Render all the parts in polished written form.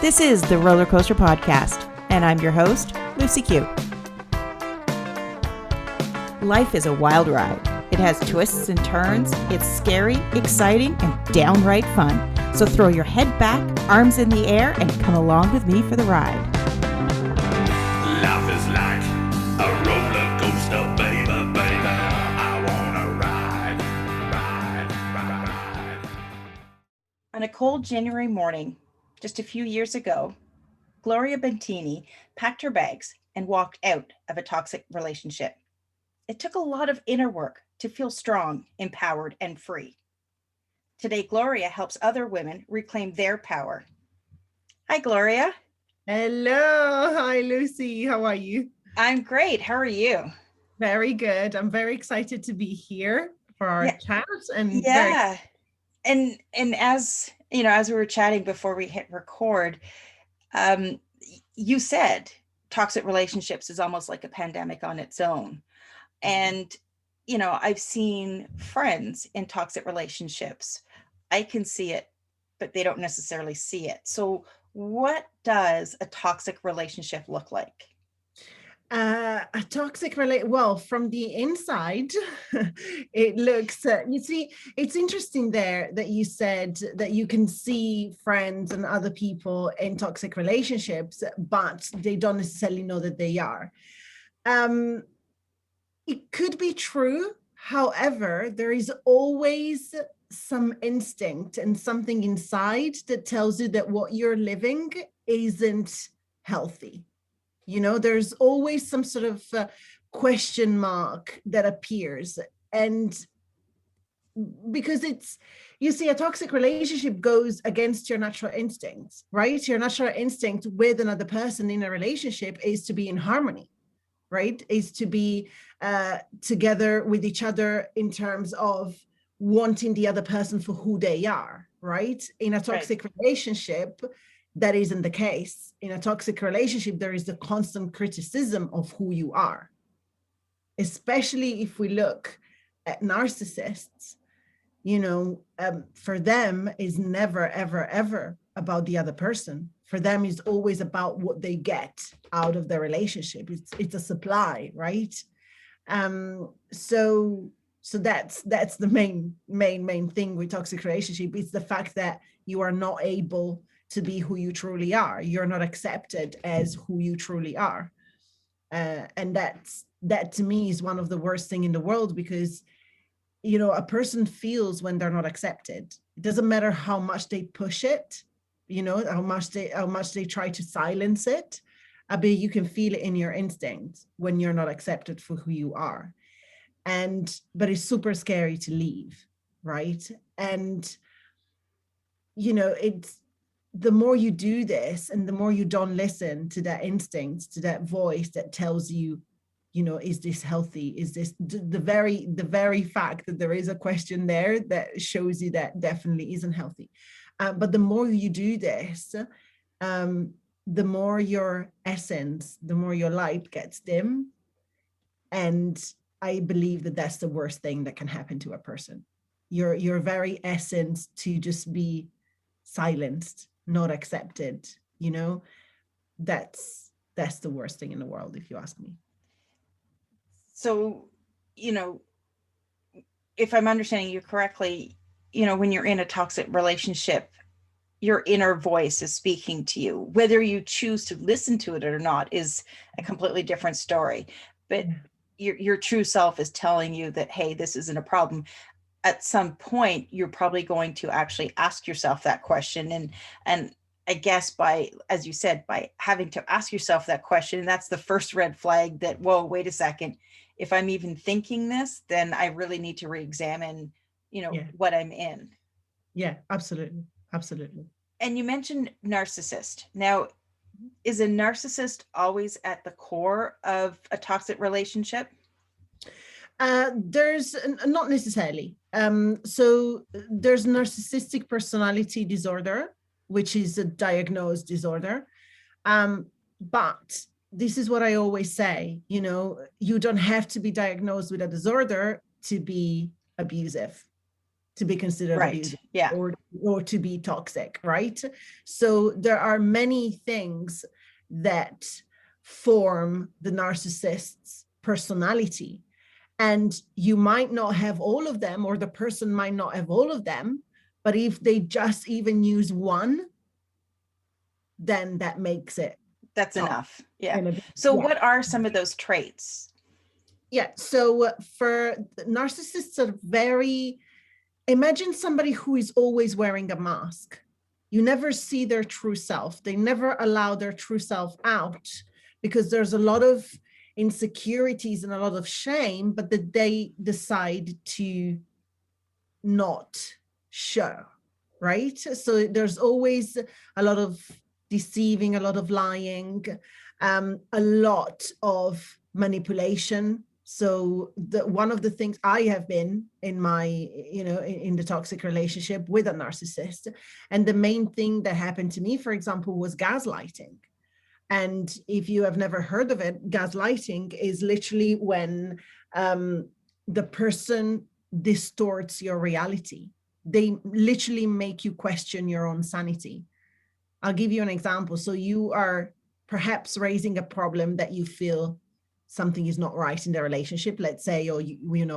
This is the Roller Coaster Podcast, and I'm your host, Lucy Q. Life is a wild ride. It has twists and turns. It's scary, exciting, and downright fun. So throw your head back, arms in the air, and come along with me for the ride. Life is like a roller coaster, baby, baby. I wanna ride. On a cold January morning, just a few years ago, Gloria Battini packed her bags and walked out of a toxic relationship. It took a lot of inner work to feel strong, empowered, and free. Today, Gloria helps other women reclaim their power. Hi, Gloria. Hello. Hi, Lucy. How are you? I'm great. How are you? Very good. I'm very excited to be here for our chat. And And as you know, as we were chatting before we hit record, you said toxic relationships is almost like a pandemic on its own. And, you know, I've seen friends in toxic relationships. I can see it, but they don't necessarily see it. So what does a toxic relationship look like? A toxic well, from the inside, it looks, you see, it's interesting there that you said that you can see friends and other people in toxic relationships, but they don't necessarily know that they are. It could be true. However, there is always some instinct and something inside that tells you that what you're living isn't healthy. You know, there's always some sort of question mark that appears. And because it's, you see, a toxic relationship goes against your natural instincts, right? Your natural instinct with another person in a relationship is to be in harmony, right? Is to be together with each other in terms of wanting the other person for who they are, right? In a toxic relationship, that isn't the case. In a toxic relationship, there is the constant criticism of who you are. Especially if we look at narcissists, you know, for them is never, ever, ever about the other person. For them is always about what they get out of the relationship. It's a supply, right? So that's the main thing with toxic relationship. It's the fact that you are not able to be who you truly are. You're not accepted as who you truly are. And that to me is one of the worst thing in the world, because, you know, a person feels when they're not accepted. It doesn't matter how much they push it, you know, how much they try to silence it. But you can feel it in your instincts when you're not accepted for who you are. But it's super scary to leave, right? And, you know, it's, the more you do this and the more you don't listen to that instinct, to that voice that tells you, you know, is this healthy? Is this the very fact that there is a question there that shows you that definitely isn't healthy. But the more you do this, the more your essence, the more your light gets dim. And I believe that that's the worst thing that can happen to a person. Your very essence to just be silenced, not accepted, you know, that's the worst thing in the world, if you ask me. So, you know, if I'm understanding you correctly, you know, when you're in a toxic relationship, your inner voice is speaking to you. Whether you choose to listen to it or not is a completely different story. But your true self is telling you that, hey, this isn't a problem. At some point, you're probably going to actually ask yourself that question. And I guess by, as you said, by having to ask yourself that question, that's the first red flag that, whoa, wait a second. If I'm even thinking this, then I really need to re-examine, you know, what I'm in. Yeah, absolutely. Absolutely. And you mentioned narcissist. Now, is a narcissist always at the core of a toxic relationship? There's not necessarily. So there's narcissistic personality disorder, which is a diagnosed disorder. But this is what I always say, you know, you don't have to be diagnosed with a disorder to be abusive. to be considered Right. abusive Yeah. or to be toxic, right? So there are many things that form the narcissist's personality. And you might not have all of them, or the person might not have all of them, but if they just even use one, then that makes it. That's enough. Yeah. Yeah. So what are some of those traits? Yeah. So for narcissists are very, imagine somebody who is always wearing a mask. You never see their true self. They never allow their true self out because there's a lot of insecurities and a lot of shame, but that they decide to not show, right? So there's always a lot of deceiving, a lot of lying, a lot of manipulation. So one of the things I have been in my, in the toxic relationship with a narcissist, and the main thing that happened to me, for example, was gaslighting. And if you have never heard of it, gaslighting is literally when the person distorts your reality. They literally make you question your own sanity. I'll give you an example. So you are perhaps raising a problem that you feel something is not right in the relationship. Let's say, or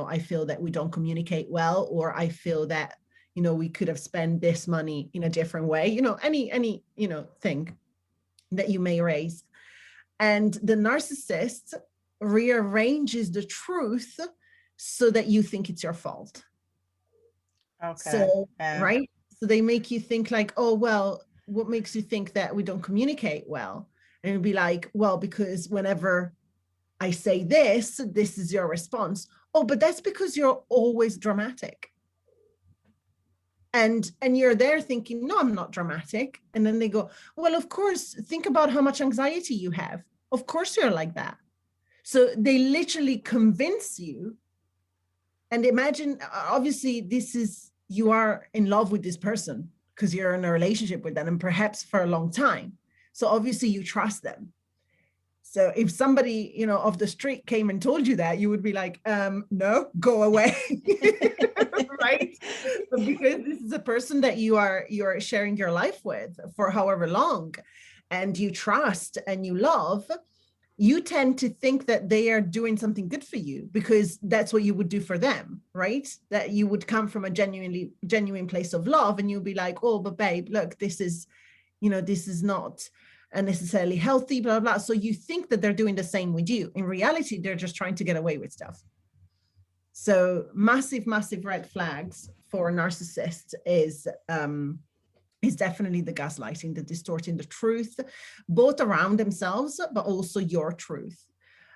I feel that we don't communicate well, or I feel that we could have spent this money in a different way. Any thing that you may raise. And the narcissist rearranges the truth so that you think it's your fault. Okay. So, right? So they make you think like, oh, well, what makes you think that we don't communicate well? And it'll be like, well, because whenever I say this is your response. Oh, but that's because you're always dramatic. And you're there thinking, no, I'm not dramatic. And then they go, well, of course, think about how much anxiety you have. Of course you're like that. So they literally convince you. And imagine, obviously, you are in love with this person because you're in a relationship with them and perhaps for a long time. So obviously you trust them. So if somebody, off the street came and told you that, you would be like, no, go away. Right? But because this is a person that you're sharing your life with for however long, and you trust and you love, you tend to think that they are doing something good for you because that's what you would do for them, right? That you would come from a genuine place of love, and you'll be like, oh, but babe, look, this is not necessarily healthy, blah, blah, blah. So you think that they're doing the same with you. In reality, they're just trying to get away with stuff. So massive, massive red flags for a narcissist is definitely the gaslighting, the distorting the truth, both around themselves, but also your truth.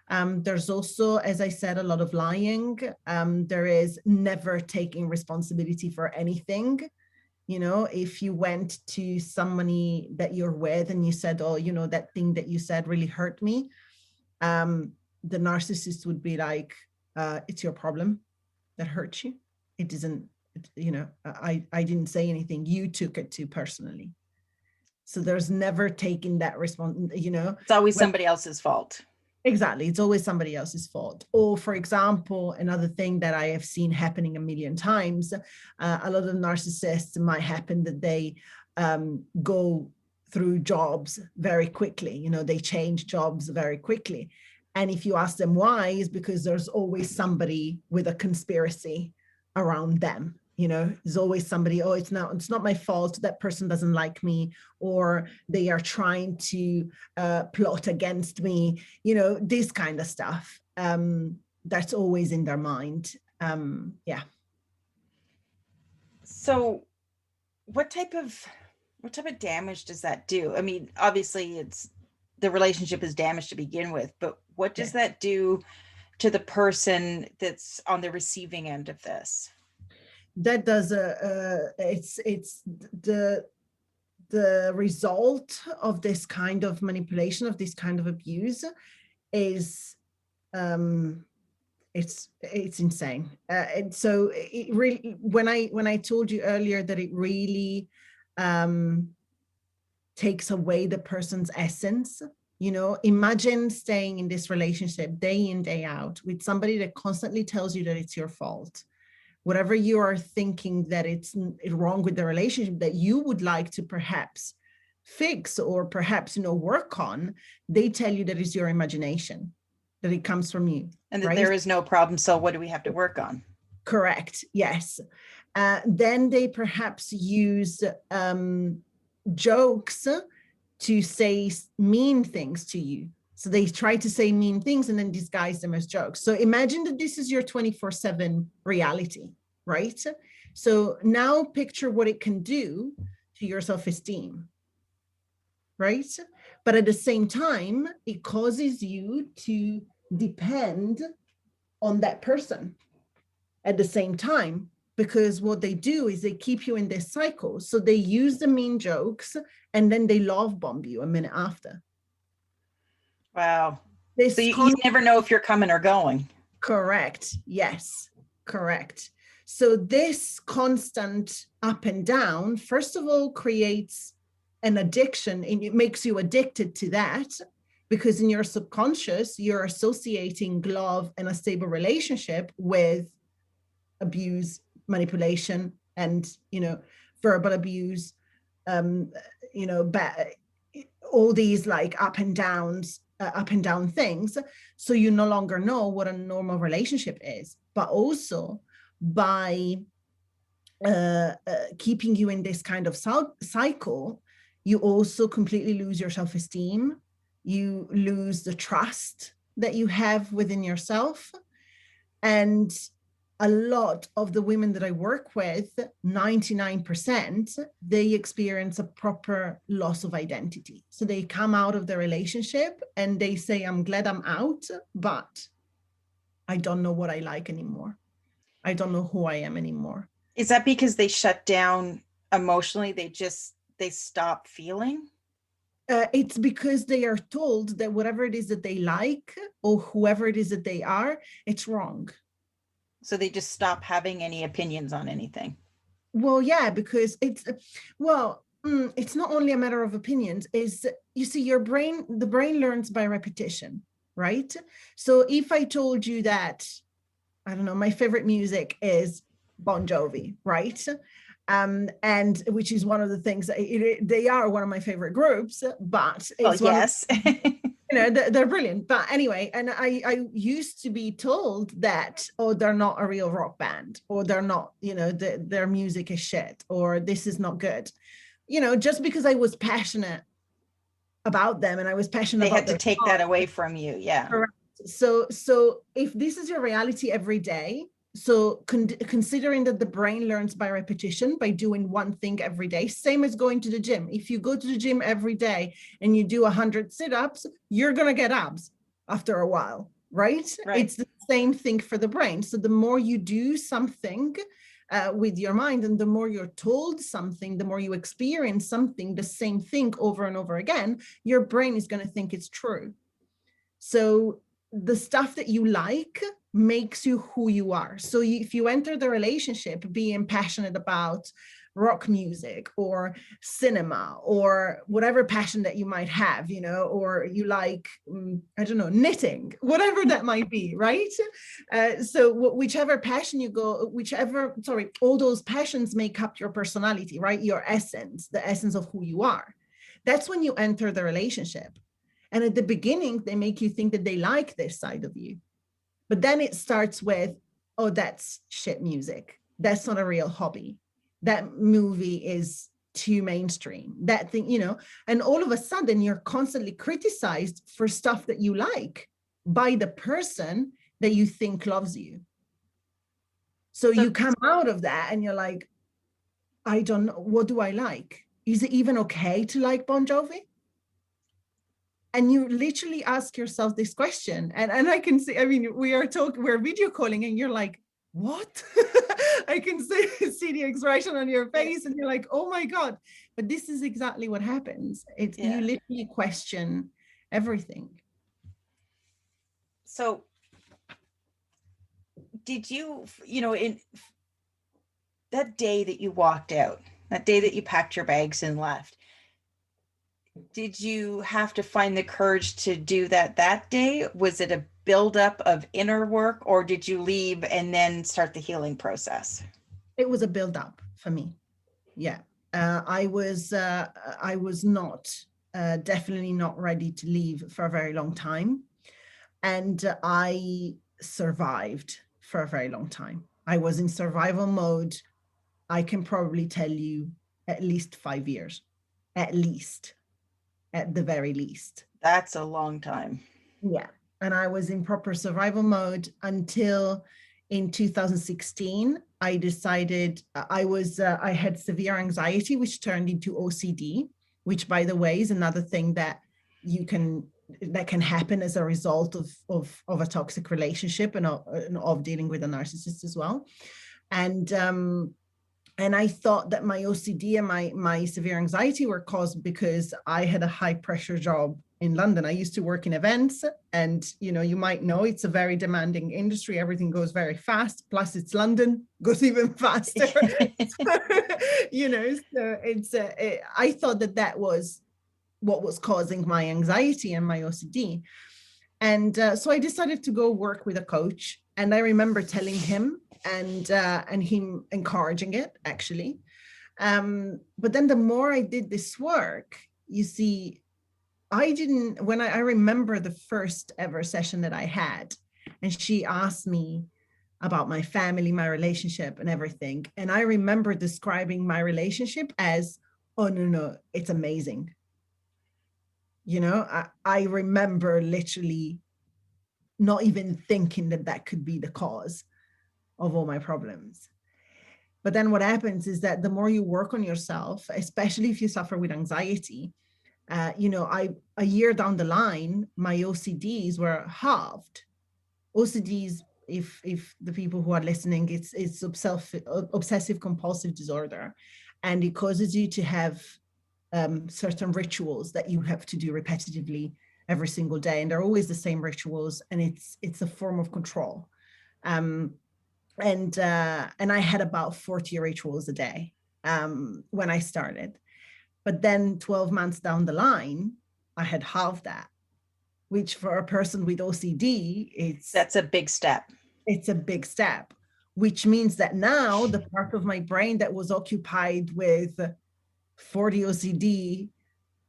There's also, as I said, a lot of lying. There is never taking responsibility for anything. If you went to somebody that you're with and you said, oh, that thing that you said really hurt me, the narcissist would be like, it's your problem that hurt you. It isn't, I didn't say anything. You took it too personally. So there's never taking that response, It's always somebody else's fault. Exactly. It's always somebody else's fault. Or, for example, another thing that I have seen happening a million times, a lot of narcissists might happen that they go through jobs very quickly. They change jobs very quickly. And if you ask them why, is because there's always somebody with a conspiracy around them. There's always somebody, oh, it's not my fault, that person doesn't like me, or they are trying to plot against me, this kind of stuff. That's always in their mind. Yeah. So what type of damage does that do? I mean, obviously the relationship is damaged to begin with, but what does that do to the person that's on the receiving end of this? That does it's the result of this kind of manipulation, of this kind of abuse is it's insane. And so it really, when I told you earlier that it really takes away the person's essence. Imagine staying in this relationship day in, day out with somebody that constantly tells you that it's your fault, whatever you are thinking that it's wrong with the relationship that you would like to perhaps fix or perhaps, work on, they tell you that it's your imagination, that it comes from you. And that right? there is no problem. So what do we have to work on? Correct. Yes. Then they perhaps use jokes to say mean things to you. So they try to say mean things and then disguise them as jokes. So imagine that this is your 24/7 reality, right? So now picture what it can do to your self-esteem, right? But at the same time, it causes you to depend on that person at the same time, because what they do is they keep you in this cycle. So they use the mean jokes and then they love bomb you a minute after. Wow. So you never know if you're coming or going. Correct. Yes, correct. So this constant up and down, first of all, creates an addiction, and it makes you addicted to that, because in your subconscious, you're associating love and a stable relationship with abuse, manipulation, and, verbal abuse, all these like up and down things. So you no longer know what a normal relationship is, but also by keeping you in this kind of cycle, you also completely lose your self-esteem. You lose the trust that you have within yourself. And a lot of the women that I work with, 99%, they experience a proper loss of identity. So they come out of the relationship and they say, I'm glad I'm out, but I don't know what I like anymore. I don't know who I am anymore. Is that because they shut down emotionally? They stop feeling? It's because they are told that whatever it is that they like or whoever it is that they are, it's wrong. So they just stop having any opinions on anything. Well, yeah, because it's not only a matter of opinions. Is, you see, the brain learns by repetition, right? So if I told you that, I don't know, my favorite music is Bon Jovi, right? And which is one of the things that they are one of my favorite groups, but it's yes. They're brilliant. But anyway, and I used to be told that, oh, they're not a real rock band, or they're not, their music is shit, or this is not good. Just because I was passionate about them and I was passionate about they had to take that away from you. Yeah. Correct. So if this is your reality every day, so considering that the brain learns by repetition, by doing one thing every day, same as going to the gym. If you go to the gym every day and you do 100 sit-ups, you're going to get abs after a while, right? It's the same thing for the brain. So the more you do something with your mind, and the more you're told something, the more you experience something, the same thing over and over again, your brain is going to think it's true. So the stuff that you like makes you who you are. So if you enter the relationship being passionate about rock music or cinema or whatever passion that you might have, or you like, I don't know, knitting, whatever that might be, right? So whichever passion you go, all those passions make up your personality, right? Your essence, the essence of who you are. That's when you enter the relationship. And at the beginning, they make you think that they like this side of you. But then it starts with, oh, that's shit music. That's not a real hobby. That movie is too mainstream. That thing, and all of a sudden you're constantly criticized for stuff that you like by the person that you think loves you. So you come out of that and you're like, I don't know, what do I like? Is it even okay to like Bon Jovi? And you literally ask yourself this question. And I can see, we're video calling and you're like, what? I can see the expression on your face and you're like, oh my God. But this is exactly what happens. You literally question everything. So did you, in that day that you walked out, that day that you packed your bags and left, did you have to find the courage to do that day? Was it a buildup of inner work, or did you leave and then start the healing process? It was a build-up for me. Yeah. I was not definitely not ready to leave for a very long time. And I survived for a very long time. I was in survival mode. I can probably tell you at least 5 years, at least, at the very least. That's a long time. Yeah. And I was in proper survival mode until in 2016, I decided I had severe anxiety, which turned into OCD, which, by the way, is another thing that can happen as a result of a toxic relationship and of dealing with a narcissist as well. And I thought that my OCD and my severe anxiety were caused because I had a high pressure job in London. I used to work in events, and you might know it's a very demanding industry. Everything goes very fast. Plus, it's London, goes even faster. So it's I thought that was what was causing my anxiety and my OCD. And so I decided to go work with a coach. And I remember telling him and him encouraging it, actually. But then the more I did this work, you see, I remember the first ever session that I had, and she asked me about my family, my relationship and everything. And I remember describing my relationship as, oh, no, it's amazing. I remember literally not even thinking that could be the cause of all my problems. But then what happens is that the more you work on yourself, especially if you suffer with anxiety, a year down the line, my OCDs were halved. OCDs, if the people who are listening, it's obsessive compulsive disorder, and it causes you to have certain rituals that you have to do repetitively every single day, and they're always the same rituals, and it's a form of control. And I had about 40 rituals a day when I started. But then 12 months down the line, I had halved that, which for a person with OCD, that's a big step. It's a big step, which means that now the part of my brain that was occupied with 40 OCD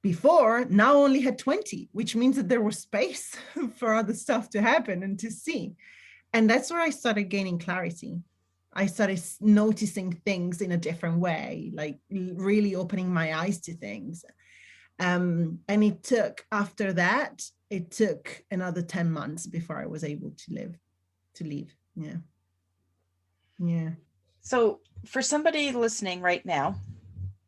before now only had 20, which means that there was space for other stuff to happen and to see. And that's where I started gaining clarity. I started noticing things in a different way, like really opening my eyes to things. And after that, it took another 10 months before I was able to leave. Yeah. So for somebody listening right now,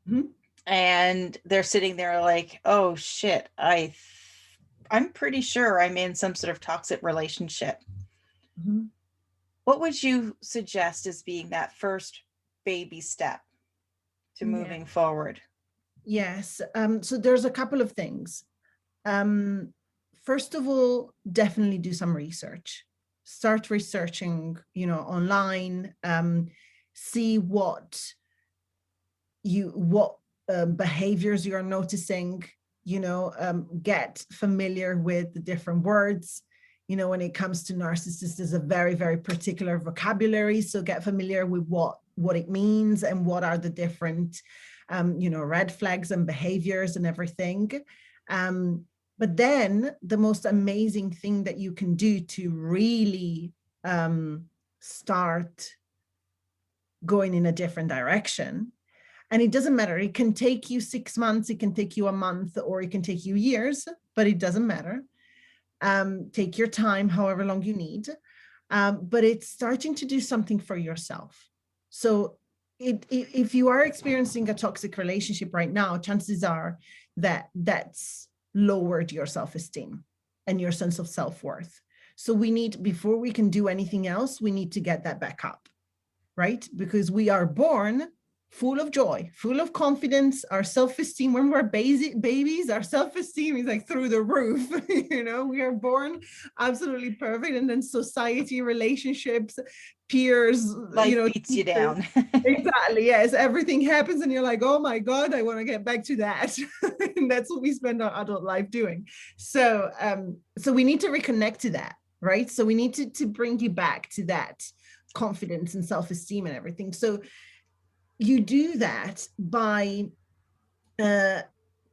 mm-hmm. and they're sitting there like, oh shit, I'm pretty sure I'm in some sort of toxic relationship. Mm-hmm. What would you suggest as being that first baby step to moving forward? Yes. So there's a couple of things. First of all, definitely do some research. Start researching, online. See what behaviors you're noticing. Get familiar with the different words. When it comes to narcissists, there's a very, very particular vocabulary. So get familiar with what it means and what are the different, red flags and behaviors and everything. But then the most amazing thing that you can do to really start going in a different direction, and it doesn't matter, it can take you 6 months, it can take you a month, or it can take you years, but it doesn't matter. Take your time, however long you need, but it's starting to do something for yourself. So if you are experiencing a toxic relationship right now, chances are that that's lowered your self-esteem and your sense of self-worth. So before we can do anything else, we need to get that back up, right? Because we are born full of joy, full of confidence. Our self-esteem, when we're babies, our self-esteem is like through the roof. We are born absolutely perfect. And then society, relationships, peers, life beats you down. Exactly. Yes. Everything happens and you're like, oh my God, I want to get back to that. And that's what we spend our adult life doing. So we need to reconnect to that. right? So we need to bring you back to that confidence and self-esteem and everything. So you do that by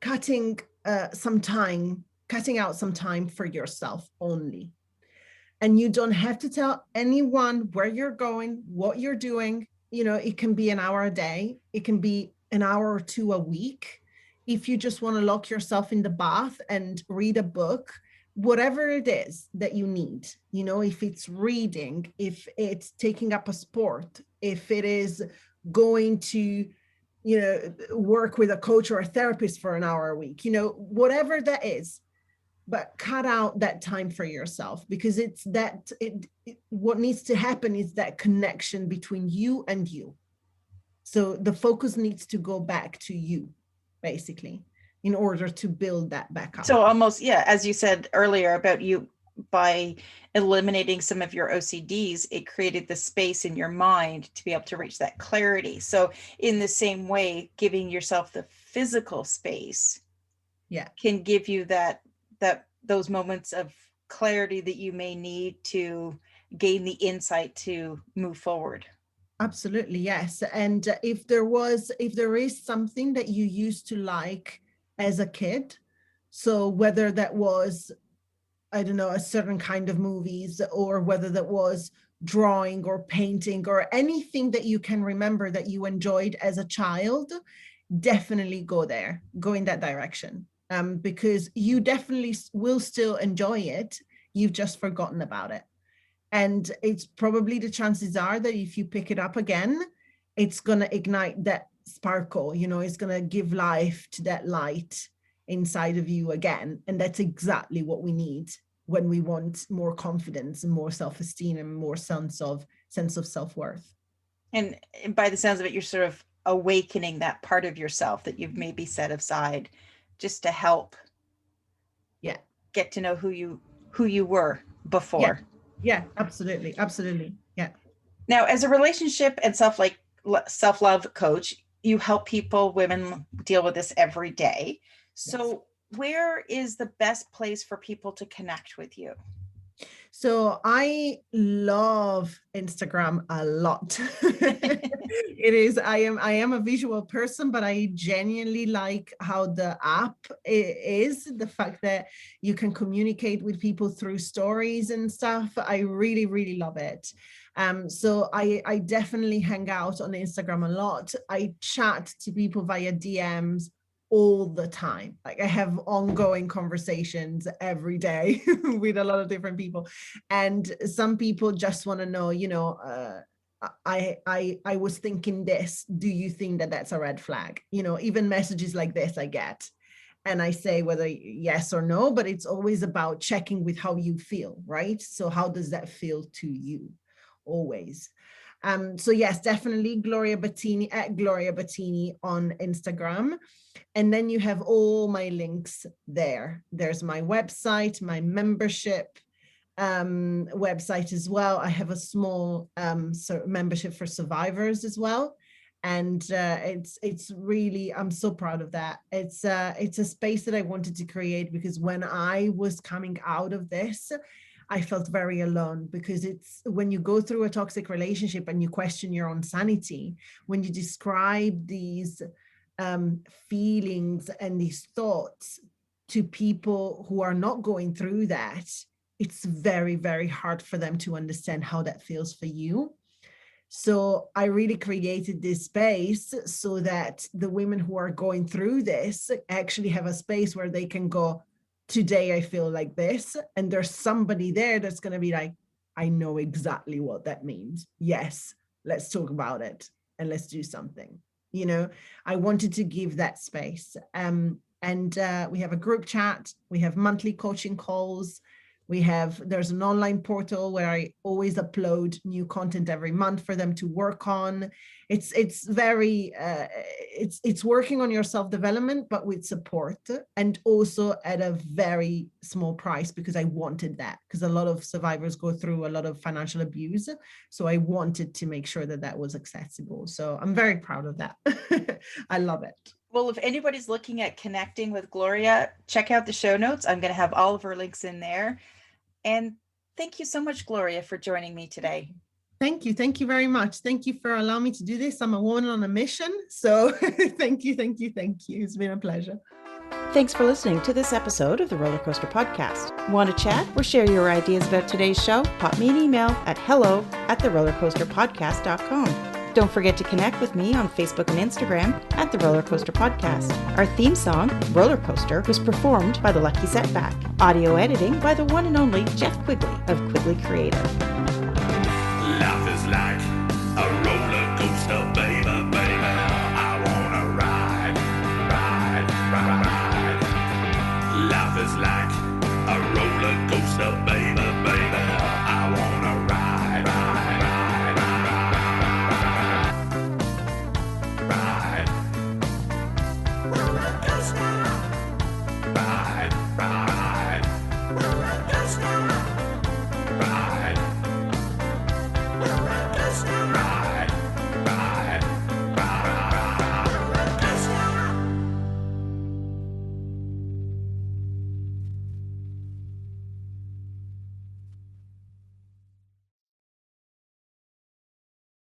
cutting out some time for yourself only. And you don't have to tell anyone where you're going, what you're doing. You know, it can be an hour a day, it can be an hour or two a week. If you just want to lock yourself in the bath and read a book, whatever it is that you need, you know, if it's reading, if it's taking up a sport, if it is going to, you know, work with a coach or a therapist for an hour a week, you know, whatever that is, but cut out that time for yourself, because it's that what needs to happen is that connection between you and you. So the focus needs to go back to you, basically, in order to build that back up. So almost, yeah, as you said earlier about you, by eliminating some of your OCDs, it created the space in your mind to be able to reach that clarity. So in the same way, giving yourself the physical space can give you those moments of clarity that you may need to gain the insight to move forward. Absolutely, yes. And if there is something that you used to like as a kid, so whether that was, I don't know, a certain kind of movies, or whether that was drawing or painting or anything that you can remember that you enjoyed as a child, definitely go in that direction. Because you definitely will still enjoy it. You've just forgotten about it. And it's probably, the chances are that if you pick it up again, it's going to ignite that sparkle, you know, it's going to give life to that light inside of you again. And that's exactly what we need when we want more confidence and more self-esteem and more sense of self-worth. And by the sounds of it, you're sort of awakening that part of yourself that you've maybe set aside just to help get to know who you were before. Yeah, absolutely. Yeah. Now, as a relationship and self-love coach, you help women deal with this every day. So where is the best place for people to connect with you? So I love Instagram a lot. It is, I am a visual person, but I genuinely like how the app is, the fact that you can communicate with people through stories and stuff. I really, really love it. So I definitely hang out on Instagram a lot. I chat to people via DMs all the time. Like I have ongoing conversations every day with a lot of different people. And some people just want to know, you know, I was thinking this, do you think that that's a red flag? You know, even messages like this I get. And I say whether yes or no, but it's always about checking with how you feel, right? So how does that feel to you? Always. So yes, definitely Gloria Battini, at Gloria Battini on Instagram. And then you have all my links there. There's my website, my membership website as well. I have a small membership for survivors as well. And it's really, I'm so proud of that. It's a space that I wanted to create because when I was coming out of this, I felt very alone, because it's when you go through a toxic relationship and you question your own sanity, when you describe these feelings and these thoughts to people who are not going through that, it's very, very hard for them to understand how that feels for you. So I really created this space so that the women who are going through this actually have a space where they can go, today I feel like this, and there's somebody there that's going to be like, I know exactly what that means. Yes, let's talk about it and let's do something. You know, I wanted to give that space. And we have a group chat, we have monthly coaching calls. There's an online portal where I always upload new content every month for them to work on. It's very, it's working on your self-development, but with support, and also at a very small price, because I wanted that, because a lot of survivors go through a lot of financial abuse. So I wanted to make sure that that was accessible. So I'm very proud of that. I love it. Well, if anybody's looking at connecting with Gloria, check out the show notes. I'm going to have all of her links in there. And Thank you so much, Gloria, for joining me today. Thank you. Thank you very much. Thank you for allowing me to do this. I'm a woman on a mission. So thank you. It's been a pleasure. Thanks for listening to this episode of the Roller Coaster Podcast. Want to chat or share your ideas about today's show? Pop me an email at hello@therollercoasterpodcast.com. Don't forget to connect with me on Facebook and Instagram at The Roller Coaster Podcast. Our theme song, Roller Coaster, was performed by The Lucky Setback. Audio editing by the one and only Jeff Quigley of Quigley Creative. Life is like